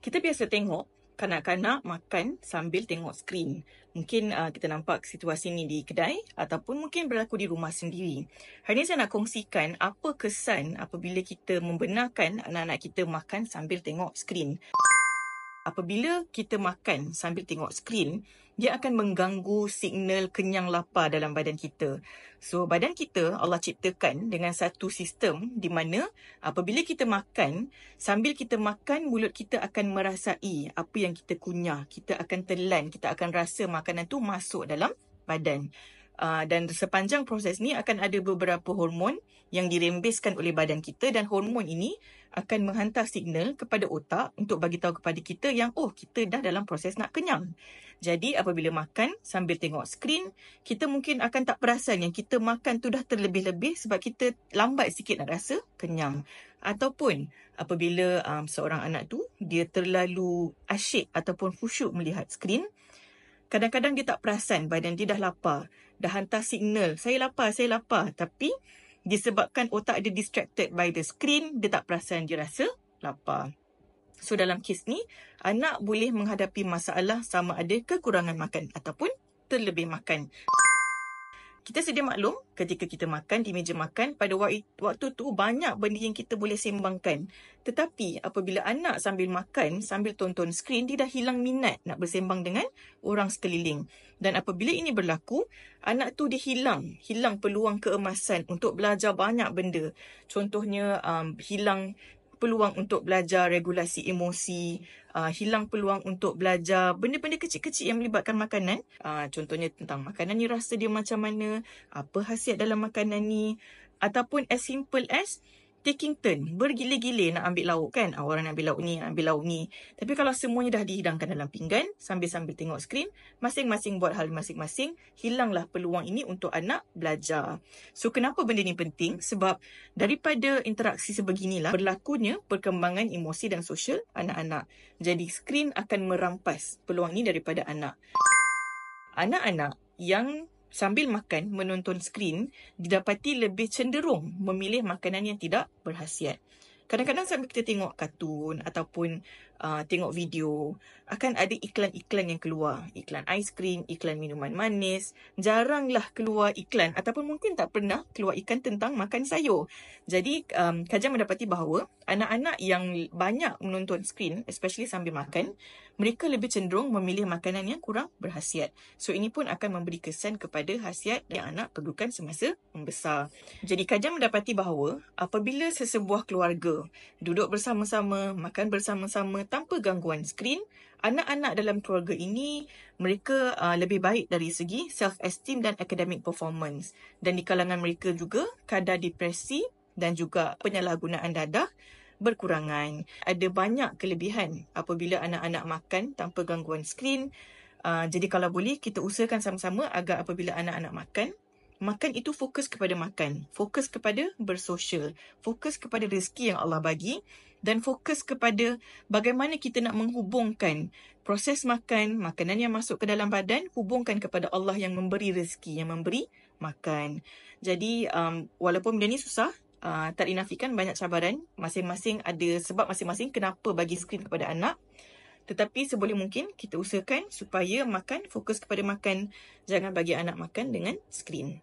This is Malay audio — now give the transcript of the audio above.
Kita biasa tengok kanak-kanak makan sambil tengok skrin. Mungkin kita nampak situasi ni di kedai ataupun mungkin berlaku di rumah sendiri. Hari ini saya nak kongsikan apa kesan apabila kita membenarkan anak-anak kita makan sambil tengok skrin. Apabila kita makan sambil tengok skrin, dia akan mengganggu signal kenyang lapar dalam badan kita. So, badan kita Allah ciptakan dengan satu sistem di mana apabila kita makan, sambil kita makan, mulut kita akan merasai apa yang kita kunyah. Kita akan telan, kita akan rasa makanan tu masuk dalam badan. Dan sepanjang proses ni akan ada beberapa hormon yang dirembeskan oleh badan kita, dan hormon ini akan menghantar signal kepada otak untuk bagi tahu kepada kita yang kita dah dalam proses nak kenyang. Jadi apabila makan sambil tengok skrin, kita mungkin akan tak perasan yang kita makan tu dah terlebih-lebih sebab kita lambat sikit nak rasa kenyang. Ataupun apabila seorang anak tu dia terlalu asyik ataupun khusyuk melihat skrin, kadang-kadang dia tak perasan badan dia dah lapar. Dah hantar signal, saya lapar. Tapi disebabkan otak dia distracted by the screen, dia tak perasan, dia rasa lapar. So dalam kes ni, anak boleh menghadapi masalah sama ada kekurangan makan ataupun terlebih makan. Kita sedia maklum ketika kita makan di meja makan, pada waktu tu banyak benda yang kita boleh sembangkan. Tetapi apabila anak sambil makan, sambil tonton skrin, dia dah hilang minat nak bersembang dengan orang sekeliling. Dan apabila ini berlaku, anak tu dia hilang peluang keemasan untuk belajar banyak benda. Contohnya hilang peluang untuk belajar regulasi emosi, hilang peluang untuk belajar benda-benda kecil-kecil yang melibatkan makanan. Contohnya tentang makanan ni rasa dia macam mana, apa khasiat dalam makanan ni, ataupun as simple as taking turn, bergila-gila nak ambil lauk kan. Orang nak ambil lauk ni. Tapi kalau semuanya dah dihidangkan dalam pinggan, sambil-sambil tengok skrin, masing-masing buat hal masing-masing, hilanglah peluang ini untuk anak belajar. So, kenapa benda ni penting? Sebab daripada interaksi sebeginilah berlakunya perkembangan emosi dan sosial anak-anak. Jadi, skrin akan merampas peluang ini daripada anak. Anak-anak yang sambil makan menonton skrin didapati lebih cenderung memilih makanan yang tidak berkhasiat. Kadang-kadang sambil kita tengok kartun ataupun tengok video, akan ada iklan-iklan yang keluar. Iklan aiskrim, iklan minuman manis. Jaranglah keluar iklan ataupun mungkin tak pernah keluar iklan tentang makan sayur. Jadi kajian mendapati bahawa anak-anak yang banyak menonton skrin, especially sambil makan, mereka lebih cenderung memilih makanan yang kurang berkhasiat. So ini pun akan memberi kesan kepada khasiat yang anak perlukan semasa membesar. Jadi kajian mendapati bahawa apabila sesebuah keluarga duduk bersama-sama, makan bersama-sama tanpa gangguan skrin, anak-anak dalam keluarga ini mereka lebih baik dari segi self-esteem dan academic performance. Dan di kalangan mereka juga kadar depresi dan juga penyalahgunaan dadah berkurangan. Ada banyak kelebihan apabila anak-anak makan tanpa gangguan skrin. Jadi kalau boleh kita usahakan sama-sama agar apabila anak-anak makan itu fokus kepada makan, fokus kepada bersosial, fokus kepada rezeki yang Allah bagi, dan fokus kepada bagaimana kita nak menghubungkan proses makan, makanan yang masuk ke dalam badan, hubungkan kepada Allah yang memberi rezeki, yang memberi makan. Jadi walaupun benda ni susah, tak dinafikan banyak cabaran, masing-masing ada sebab masing-masing kenapa bagi skrin kepada anak. Tetapi seboleh mungkin kita usahakan supaya makan, fokus kepada makan, jangan bagi anak makan dengan skrin.